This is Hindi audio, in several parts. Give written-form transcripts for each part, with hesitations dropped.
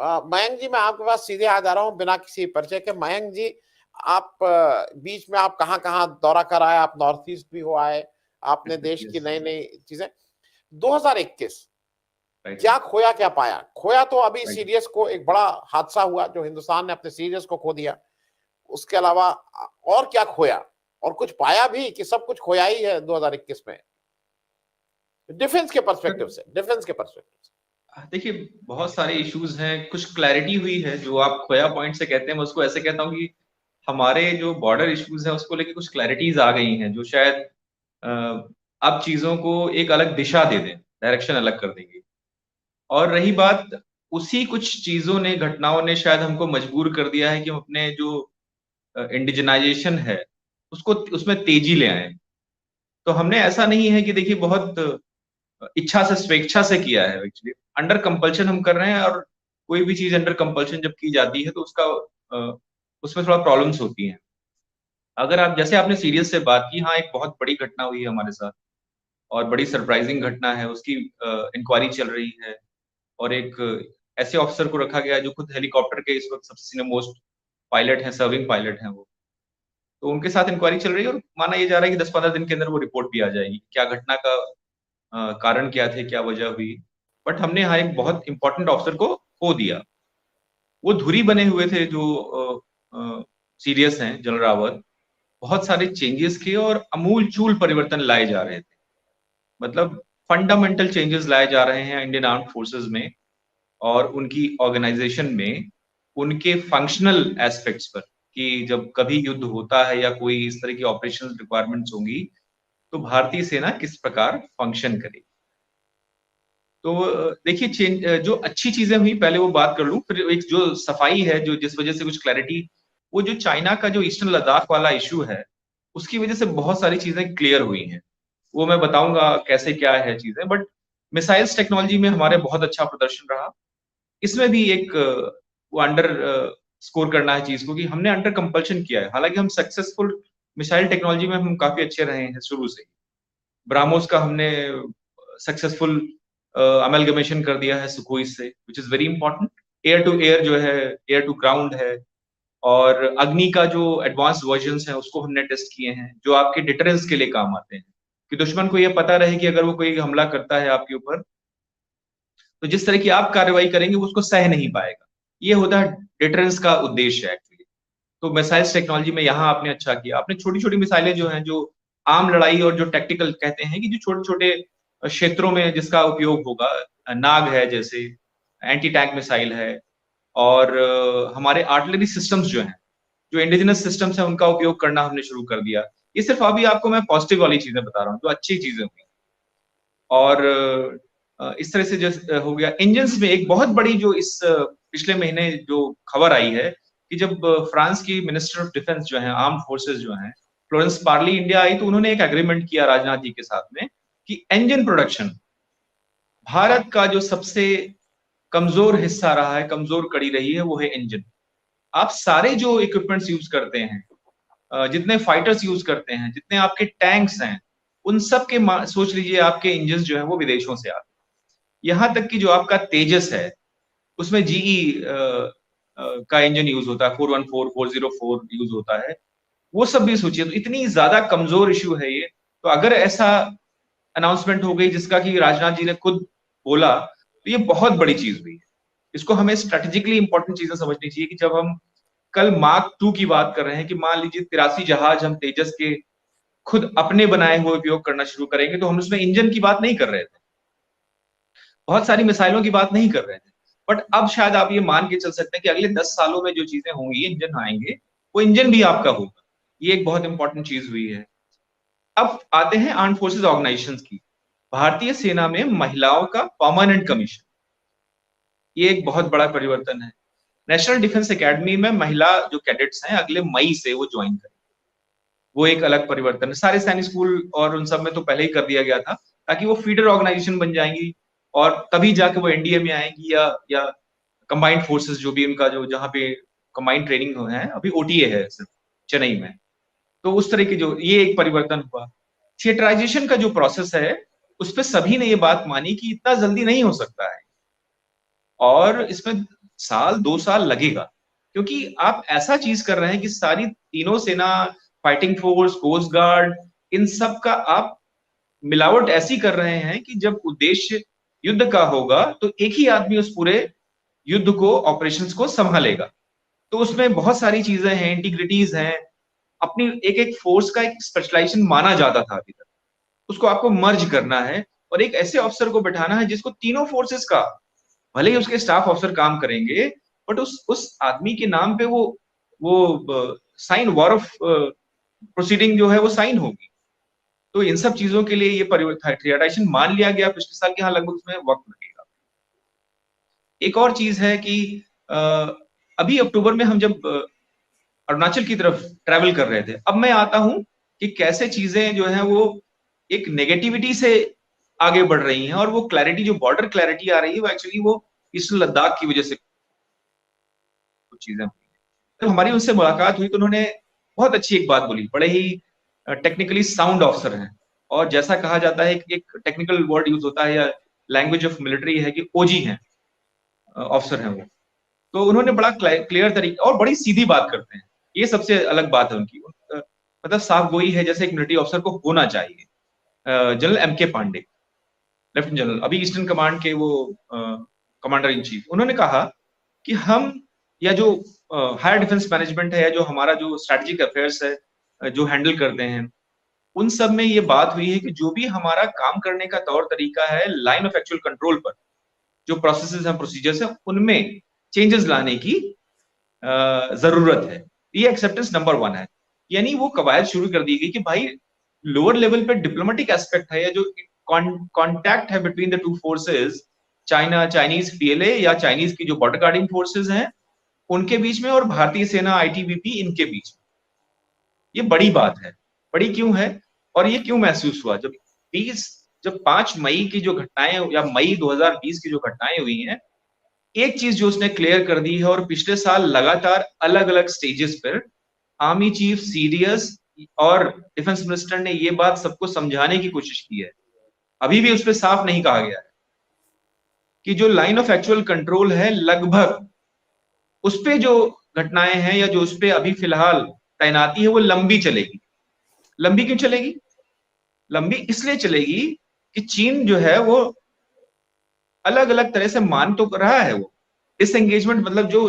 मयंक जी, मैं आपके पास सीधे आ जा रहा हूँ बिना किसी परिचय के। मयंक जी, आप बीच में आप कहाँ-कहाँ दौरा कर आए, आप नॉर्थ ईस्ट भी हो आए, आपने देश की यस। नई-नई चीजें। 2021 राइट। क्या खोया क्या पाया? खोया तो अभी राइट। सीरियस को एक बड़ा हादसा हुआ जो हिंदुस्तान ने अपने सीरियस को खो दिया। उसके अलावा और क्या खोया? और कुछ पाया भी कि सब कुछ खोया ही है 2021 में? डिफेंस के पर्सपेक्टिव से, डिफेंस के पर्सपेक्टिव से। देखिए, बहुत सारे इश्यूज हैं, कुछ क्लैरिटी हुई है। जो आप खोया पॉइंट से कहते हैं, मैं उसको ऐसे कहता हूँ कि हमारे जो बॉर्डर इश्यूज हैं उसको लेके कुछ क्लैरिटीज आ गई हैं, जो शायद अ, अब चीजों को एक अलग दिशा दे दें, डायरेक्शन अलग कर देंगे। और रही बात, उसी कुछ चीजों ने, घटनाओं ने शायद हमको मजबूर कर दिया है कि हम अपने जो इंडिजिनाइजेशन है उसको, उसमें तेजी ले आए। तो हमने, ऐसा नहीं है कि देखिए बहुत इच्छा से, स्वेच्छा से किया है। एक्चुअली अंडर कंपल्शन हम कर रहे हैं, और कोई भी चीज अंडर कंपल्शन जब की जाती है तो उसका उसमें थोड़ा प्रॉब्लम्स होती हैं। अगर आप, जैसे आपने सीरियस से बात की, हाँ, एक बहुत बड़ी घटना हुई है हमारे साथ, और बड़ी सरप्राइजिंग घटना है। उसकी इंक्वायरी चल रही है, और एक ऐसे ऑफिसर को रखा गया है जो खुद हेलीकॉप्टर के इस वक्त सबसे सीनियर मोस्ट पायलट हैं, सर्विंग पायलट हैं वो। तो उनके साथ इंक्वायरी चल रही है, और माना ये जा रहा है कि 10-15 दिन के अंदर वो रिपोर्ट भी आ जाएगी, क्या घटना का कारण क्या थे, क्या वजह हुई। बट हमने यहाँ एक बहुत इंपॉर्टेंट ऑफिसर को खो दिया। वो धुरी बने हुए थे जो सीरियस हैं, जनरल रावत। बहुत सारे चेंजेस किए और अमूल चूल परिवर्तन लाए जा रहे थे। मतलब फंडामेंटल चेंजेस लाए जा रहे हैं इंडियन आर्म फोर्सेस में, और उनकी ऑर्गेनाइजेशन में, उनके फंक्शनल एस्पेक्ट्स पर, कि जब कभी युद्ध होता है या कोई इस तरह की ऑपरेशनल रिक्वायरमेंट्स होंगी, तो भारतीय सेना किस प्रकार फंक्शन करेगी। तो देखिए, चेंज, जो अच्छी चीजें हुई पहले वो बात कर लूं, फिर एक जो सफाई है, जो जिस वजह से कुछ क्लैरिटी, वो जो चाइना का जो ईस्टर्न लद्दाख वाला इशू है, उसकी वजह से बहुत सारी चीजें क्लियर हुई हैं। वो मैं बताऊंगा कैसे क्या है चीजें। बट मिसाइल्स टेक्नोलॉजी में हमारे बहुत अच्छा प्रदर्शन रहा। इसमें भी एक वो अंडर स्कोर करना है चीज को, कि हमने अंडर कंपल्शन किया है। हालांकि हम सक्सेसफुल मिसाइल टेक्नोलॉजी में हम काफी अच्छे रहे हैं शुरू से। ब्राह्मोस का हमने सक्सेसफुल अमेलगमेशन कर दिया है सुखोई से, which is very important. Air to air जो है, एयर टू ग्राउंड है। और अग्नि का जो एडवांस वर्जन है उसको हमने टेस्ट किए हैं, जो आपके डिटरेंस के लिए काम आते हैं, कि दुश्मन को यह पता रहे कि अगर वो कोई हमला करता है आपके ऊपर, तो जिस तरह की आप कार्रवाई करेंगे वो उसको सह नहीं पाएगा। ये होता है डिटरेंस का उद्देश्य एक्चुअली। तो मिसाइल्स टेक्नोलॉजी में यहाँ आपने अच्छा किया। आपने छोटी छोटी मिसाइलें जो हैं, जो आम लड़ाई और जो टैक्टिकल कहते हैं, कि जो छोटे छोटे क्षेत्रों में जिसका उपयोग होगा, नाग है जैसे, एंटी टैंक मिसाइल है। और हमारे आर्टिलरी सिस्टम्स जो हैं, जो इंडिजिनस सिस्टम्स हैं, उनका उपयोग करना हमने शुरू कर दिया। ये सिर्फ अभी आपको मैं पॉजिटिव वाली चीजें बता रहा हूँ, जो अच्छी चीजें हुई। और इस तरह से जो हो गया इंजन्स में, एक बहुत बड़ी जो इस पिछले महीने जो खबर आई है, कि जब फ्रांस की मिनिस्टर ऑफ डिफेंस जो है, आर्म फोर्सेस जो हैं, फ्लोरेंस पार्ली इंडिया आई, तो उन्होंने एक एग्रीमेंट किया राजनाथ जी के साथ में, कि इंजन प्रोडक्शन, भारत का जो सबसे कमजोर हिस्सा रहा है, कमजोर कड़ी रही है, वो है इंजन। आप सारे जो इक्विपमेंट्स यूज करते हैं, जितने फाइटर्स यूज करते हैं, जितने आपके टैंक्स हैं, उन सब के सोच लीजिए आपके इंजन जो है वो विदेशों से आते हैं। यहाँ तक कि जो आपका तेजस है, उसमें जीई का इंजन यूज होता है, 414 404 यूज होता है। वो सब भी सोचिए, तो इतनी ज्यादा कमजोर इश्यू है ये। तो अगर ऐसा अनाउंसमेंट हो गई जिसका कि राजनाथ जी ने खुद बोला, तो ये बहुत बड़ी चीज हुई है। इसको हमें स्ट्रेटेजिकली इंपॉर्टेंट चीजें समझनी चाहिए, कि जब हम कल मार्क 2 की बात कर रहे हैं, कि मान लीजिए 83 जहाज हम तेजस के खुद अपने बनाए हुए उपयोग करना शुरू करेंगे, तो हम उसमें इंजन की बात नहीं कर रहे थे, बहुत सारी मिसाइलों की बात नहीं कर रहे थे। बट अब शायद आप ये मान के चल सकते हैं कि अगले 10 सालों में जो चीजें होंगी, इंजन आएंगे, वो इंजन भी आपका होगा। ये एक बहुत इंपॉर्टेंट चीज हुई है। अब आते हैं आर्म फोर्सेज ऑर्गेनाइजेशन की। भारतीय सेना में महिलाओं का परमानेंट कमीशन, ये एक बहुत बड़ा परिवर्तन है। नेशनल डिफेंस एकेडमी में महिला जो कैडेट्स हैं, अगले मई से वो ज्वाइन करें, वो एक अलग परिवर्तन है। सारे सैनिक स्कूल और उन सब में तो पहले ही कर दिया गया था, ताकि वो फीडर ऑर्गेनाइजेशन बन जाएंगी, और तभी जाके वो एनडीए में आएंगी, या कंबाइंड फोर्सेस जो भी उनका, जो जहाँ पे कंबाइंड ट्रेनिंग है, अभी ओटीए है सिर्फ चेन्नई में। तो उस तरह की जो ये एक परिवर्तन हुआ। थिएटराइजेशन का जो प्रोसेस है, उस पर सभी ने ये बात मानी कि इतना जल्दी नहीं हो सकता है, और इसमें साल 2 साल लगेगा, क्योंकि आप ऐसा चीज कर रहे हैं कि सारी तीनों सेना, फाइटिंग फोर्स, कोस्ट गार्ड, इन सब का आप मिलावट ऐसी कर रहे हैं कि जब उद्देश्य युद्ध का होगा तो एक ही आदमी उस पूरे युद्ध को, ऑपरेशंस को संभालेगा। तो उसमें बहुत सारी चीजें हैं, इंटीग्रिटीज हैं, अपनी एक एक फोर्स का एक स्पेशलाइजेशन माना जाता था अभी तक, उसको आपको मर्ज करना है और एक ऐसे ऑफिसर को बैठाना है जिसको तीनों फोर्सेस का, भले ही उसके स्टाफ ऑफिसर काम करेंगे, बट उस आदमी के नाम पे वो साइन, वॉर ऑफ प्रोसीडिंग जो है वो साइन होगी। तो इन सब चीजों के लिए ये प्रियोरिटाइजेशन मान लिया गया पिछले साल के, यहाँ लगभग उसमें वक्त लगेगा। एक और चीज है कि अभी अक्टूबर में हम जब अरुणाचल की तरफ ट्रैवल कर रहे थे, अब मैं आता हूं कि कैसे चीजें जो है वो एक नेगेटिविटी से आगे बढ़ रही हैं, और वो क्लैरिटी, जो बॉर्डर क्लैरिटी आ रही है, वो एक्चुअली वो ईस्टर्न लद्दाख की वजह से कुछ चीजें हुई। तो हमारी उनसे मुलाकात हुई तो उन्होंने बहुत अच्छी एक बात बोली, बड़े ही टेक्निकली साउंड ऑफिसर हैं, और जैसा कहा जाता है एक टेक्निकल वर्ड यूज होता है या लैंग्वेज ऑफ मिलिट्री है कि ओजी हैं, ऑफिसर हैं वो। तो उन्होंने बड़ा क्लियर तरीके और बड़ी सीधी बात करते हैं, ये सबसे अलग बात है उनकी, मतलब साफ गोई है जैसे एक मिलिट्री ऑफिसर को होना चाहिए। General M K. Pandey, lieutenant general, अभी ईस्टर्न कमांड के वो कमांडर इन चीफ, उन्होंने कहा कि हम, या जो हायर डिफेंस मैनेजमेंट है, या जो हमारा जो स्ट्रेटेजिक अफेयर्स है जो हैंडल करते हैं, उन सब में ये बात हुई है कि जो भी हमारा काम करने का तौर तरीका है लाइन ऑफ एक्चुअल कंट्रोल पर, जो प्रोसेसेस हैं, प्रोसीजर्स हैं, उनमें चेंजेस लाने की जरूरत है। ये एक्सेप्टेंस नंबर 1 है। यानी वो कवायद शुरू कर दी गई कि भाई लोअर लेवल पे डिप्लोमेटिक एस्पेक्ट है, या जो कॉन्टैक्ट है between the two forces, Chinese PLA या चाइनीज की जो बॉर्डर गार्डिंग फोर्सेस हैं उनके बीच में, और भारतीय सेना आईटीबीपी इनके बीच में, ये बड़ी बात है। बड़ी क्यों है और ये क्यों महसूस हुआ? जब 5 मई की जो घटनाएं, या मई 2020 की जो घटनाएं हुई हैं, एक चीज जो उसने क्लियर कर दी है, और पिछले साल लगातार अलग अलग स्टेजेस पर आर्मी चीफ, सीडीएस और डिफेंस मिनिस्टर ने ये बात सबको समझाने की कोशिश की है, अभी भी उस पर साफ नहीं कहा गया है कि जो लाइन ऑफ एक्चुअल कंट्रोल है, लगभग उस पे जो घटनाएं हैं, या जो उस पे अभी फिलहाल तैनाती है, वो लंबी चलेगी। लंबी क्यों चलेगी? लंबी इसलिए चलेगी कि चीन जो है वो अलग अलग तरह से मान तो रहा है, वो डिसएंगेजमेंट, मतलब जो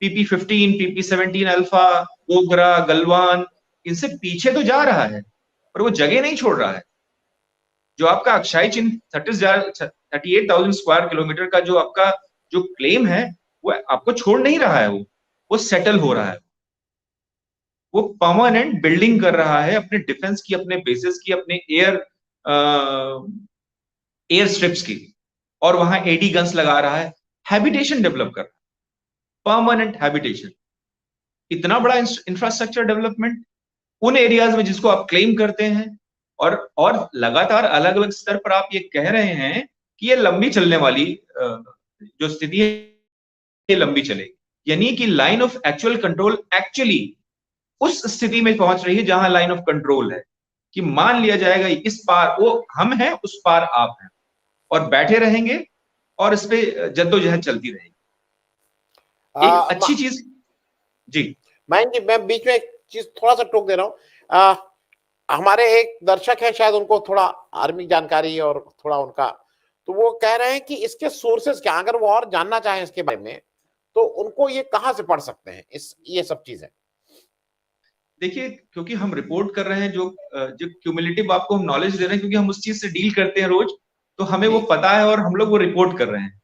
PP-15, PP-17 alpha, Gogra, Galwan, इनसे पीछे तो जा रहा है, पर वो जगह नहीं छोड़ रहा है। जो आपका अक्षाई चिन्ह 38,000 स्क्वायर किलोमीटर का जो आपका जो क्लेम है, वो आपको छोड़ नहीं रहा है, वो सेटल हो रहा है, वो परमानेंट बिल्डिंग कर रहा है अपने डिफेंस की, अपने बेसिस की, अपने एयर स्ट्रिप्स की, और वहां एडी गन्स लगा रहा है, हैबिटेशन डेवलप कर रहा है, परमानेंट हैबिटेशन। इतना बड़ा इंफ्रास्ट्रक्चर डेवलपमेंट उन एरियाज में जिसको आप क्लेम करते हैं, और लगातार अलग अलग स्तर पर आप ये कह रहे हैं कि ये लंबी चलने वाली जो स्थिति है, ये लंबी चलेगी। यानी कि line of actual control actually उस स्थिति में पहुंच रही है जहां लाइन ऑफ कंट्रोल है, कि मान लिया जाएगा इस पार वो हम हैं, उस पार आप हैं, और बैठे रहेंगे, और इस पे जद्दोजहद चलती रहेगी। एक अच्छी चीज जी, मैं बीच में एक चीज थोड़ा सा टोक दे रहा हूं। हमारे एक दर्शक है, शायद उनको थोड़ा आर्मी जानकारी और थोड़ा उनका, तो वो कह रहे हैं कि इसके सोर्सेस क्या, अगर वो और जानना चाहें इसके बारे में, तो उनको ये कहां से पढ़ सकते हैं ये सब चीजें? देखिए, क्योंकि हम रिपोर्ट कर रहे हैं, जो क्यूमुलेटिव आपको हम नॉलेज दे रहे हैं, क्योंकि हम उस चीज से डील करते हैं रोज, तो हमें वो पता है, और हम लोग वो रिपोर्ट कर रहे हैं।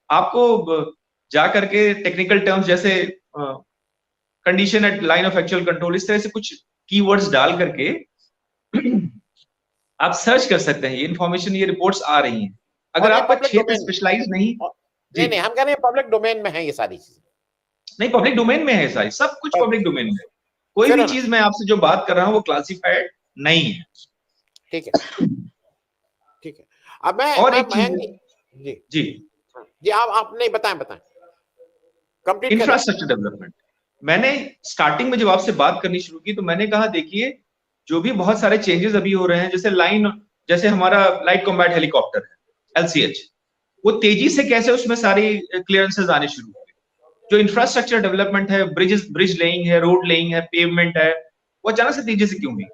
आपको जा करके टेक्निकल टर्म्स जैसे condition at line of actual control, इस तरह से कुछ कीवर्ड्स डाल करके आप सर्च कर सकते हैं, ये इन्फॉर्मेशन, ये रिपोर्ट्स आ रही हैं। अगर आपका क्षेत्र स्पेशलाइज नहीं, नहीं, हम कह रहे हैं पब्लिक डोमेन में है ये सारी चीजें। नहीं, पब्लिक डोमेन में है सारी, सब कुछ पब्लिक डोमेन में। कोई भी चीज मैं आपसे जो बात कर रहा हूँ वो क्लासिफाइड नहीं है। ठीक है, ठीक है। अब मैं और एक जी जी जी आप नहीं बताएं कंप्लीट। इंफ्रास्ट्रक्चर डेवलपमेंट, मैंने स्टार्टिंग में जब आपसे बात करनी शुरू की तो मैंने कहा देखिए, जो भी बहुत सारे चेंजेस अभी हो रहे हैं, जैसे हमारा लाइट कॉम्बैट हेलीकॉप्टर है LCH, वो तेजी से कैसे उसमें सारी क्लियरेंसेस आने शुरू हुए, जो इंफ्रास्ट्रक्चर डेवलपमेंट है, ब्रिज लेइंग है, रोड लेइंग है, पेवमेंट है, वो अचानक से तेजी से क्यों हुई?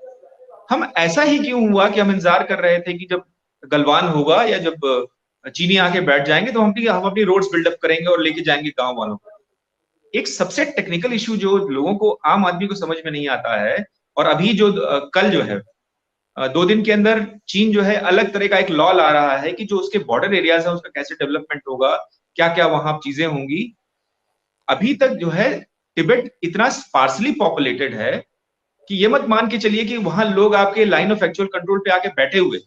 हम ऐसा ही क्यों हुआ कि हम इंतजार कर रहे थे कि जब गलवान होगा या जब चीनी आके बैठ जाएंगे तो हम अपनी रोड्स बिल्डअप करेंगे और लेके जाएंगे गांव वालों को। एक सबसे टेक्निकल इशू जो लोगों को, आम आदमी को समझ में नहीं आता है, और अभी जो कल जो है 2 दिन के अंदर चीन जो है अलग तरह का एक लॉ ला रहा है कि जो उसके बॉर्डर एरियाज है उसका कैसे डेवलपमेंट होगा, क्या क्या वहां चीजें होंगी। अभी तक जो है तिब्बत इतना स्पार्सली पॉपुलेटेड है कि ये मत मान के चलिए कि वहां लोग आपके लाइन ऑफ एक्चुअल कंट्रोल पे आके बैठे हुए,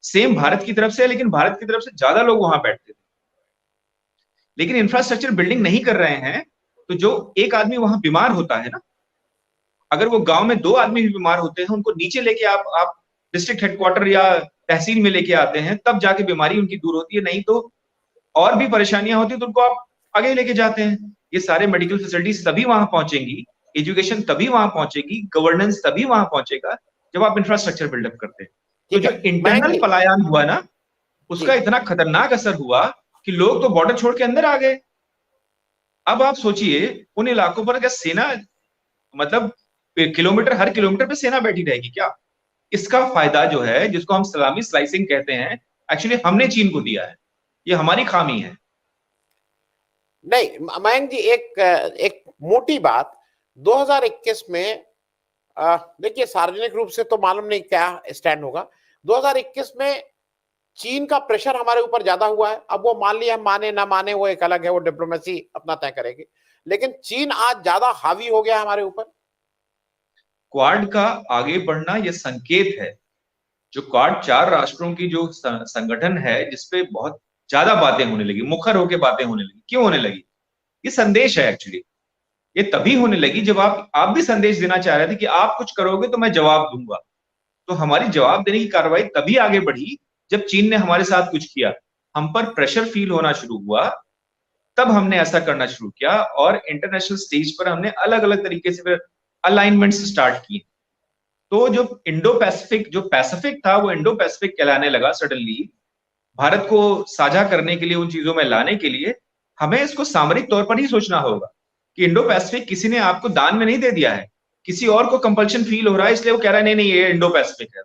सेम भारत की तरफ से, लेकिन भारत की तरफ से ज्यादा लोग वहां बैठते थे, लेकिन इंफ्रास्ट्रक्चर बिल्डिंग नहीं कर रहे हैं। तो जो एक आदमी वहां बीमार होता है ना, अगर वो गांव में 2 आदमी भी बीमार होते हैं, उनको नीचे लेके आप डिस्ट्रिक्ट हेडक्वार्टर या तहसील में लेके आते हैं, तब जाके बीमारी उनकी दूर होती है, नहीं तो और भी परेशानियां होती है तो उनको आप आगे लेके जाते हैं। ये सारे मेडिकल फैसिलिटीज तभी वहां पहुंचेंगी, एजुकेशन तभी वहां पहुंचेगी, गवर्नेंस तभी वहां पहुंचेगा जब आप इंफ्रास्ट्रक्चर बिल्डअप करते हैं। तो ठीक जो है मयंक इंटरनल जी। पलायन हुआ ना, जी उसका इतना खतरनाक असर हुआ कि लोग तो बॉर्डर छोड़ के अंदर आ गए। अब आप सोचिए उन इलाकों पर क्या सेना, मतलब किलोमीटर, हर किलोमीटर पे सेना बैठी रहेगी क्या? इसका फायदा जो है, जिसको हम सलामी स्लाइसिंग कहते हैं, एक्चुअली हमने चीन को दिया है। ये हमारी खामी है। नहीं मयंक जी, एक मोटी बात 2021 में, देखिए सार्वजनिक रूप से तो मालूम नहीं क्या स्टैंड होगा। 2021 में चीन का प्रेशर हमारे ऊपर ज्यादा हुआ है। अब वो मान लिया, हम माने ना माने वो एक अलग है, वो डिप्लोमेसी अपना तय करेगी, लेकिन चीन आज ज्यादा हावी हो गया हमारे ऊपर। क्वाड का आगे बढ़ना यह संकेत है, जो क्वाड 4 राष्ट्रों की जो संगठन है, जिसपे बहुत ज्यादा बातें होने लगी, मुखर होकर बातें होने लगी। क्यों होने लगी? ये संदेश है एक्चुअली। ये तभी होने लगी जब आप भी संदेश देना चाह रहे थे कि आप कुछ करोगे तो मैं जवाब दूंगा। तो हमारी जवाब देने की कार्रवाई तभी आगे बढ़ी जब चीन ने हमारे साथ कुछ किया, हम पर प्रेशर फील होना शुरू हुआ, तब हमने ऐसा करना शुरू किया, और इंटरनेशनल स्टेज पर हमने अलग अलग तरीके से अलाइनमेंट्स स्टार्ट किए। तो जो इंडो पैसिफिक, जो पैसिफिक था वो इंडो पैसिफिक कहलाने लगा सडनली। भारत को साझा करने के लिए, उन चीजों में लाने के लिए हमें इसको सामरिक तौर पर ही सोचना होगा कि इंडो पैसिफिक किसी ने आपको दान में नहीं दे दिया है, किसी और को कंपल्शन फील हो रहा है इसलिए वो कह रहा है नहीं नहीं ये इंडो पैसिफिक है।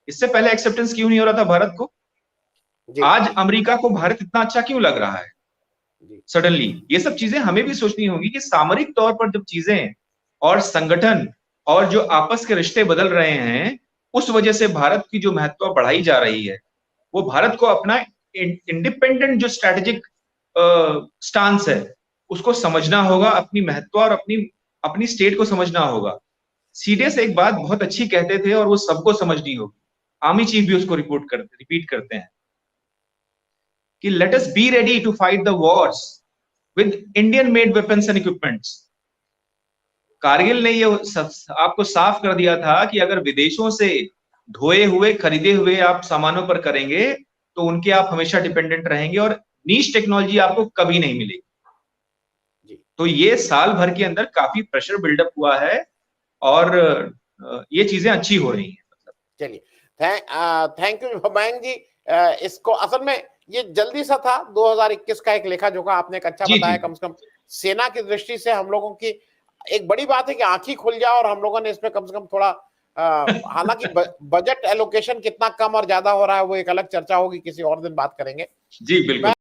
इससे पहले एक्सेप्टेंस क्यों नहीं हो रहा था भारत को? जी आज अमेरिका को भारत इतना अच्छा क्यों लग रहा है जी सडनली? ये सब चीजें हमें भी सोचनी होगी कि सामरिक तौर पर जब चीजें और संगठन और जो आपस के रिश्ते बदल रहे हैं, उस वजह से भारत की जो महत्व बढ़ाई जा रही है, वो भारत को अपना इंडिपेंडेंट जो स्ट्रेटेजिक स्टांस है उसको समझना होगा, अपनी महत्व और अपनी अपनी स्टेट को समझना होगा। सीडीएस एक बात बहुत अच्छी कहते थे और वो सबको समझनी होगी, आर्मी चीफ भी उसको रिपीट करते हैं कि let us be ready to fight the wars with Indian made weapons and equipments. Kargil ने ये आपको साफ कर दिया था कि अगर विदेशों से ढोए हुए, खरीदे हुए आप सामानों पर करेंगे तो उनके आप हमेशा डिपेंडेंट रहेंगे और नीश टेक्नोलॉजी आपको कभी नहीं मिलेगी। तो ये साल भर के अंदर काफी प्रेशर बिल्डअप हुआ है और ये चीजें अच्छी हो रही हैं। चलिए, थैंक यू मयंक जी। इसको असल में ये जल्दी सा था, 2021 का एक लेखा जोखा आपने एक अच्छा बताया। कम से कम सेना की दृष्टि से हम लोगों की एक बड़ी बात है कि आंखें खुल जाए, और हम लोगों ने इसमें कम से कम थोड़ा, हालांकि बजट एलोकेशन कितना कम और ज्यादा हो रहा है वो एक अलग चर्चा होगी, किसी और दिन बात करेंगे। जी बिल्कुल।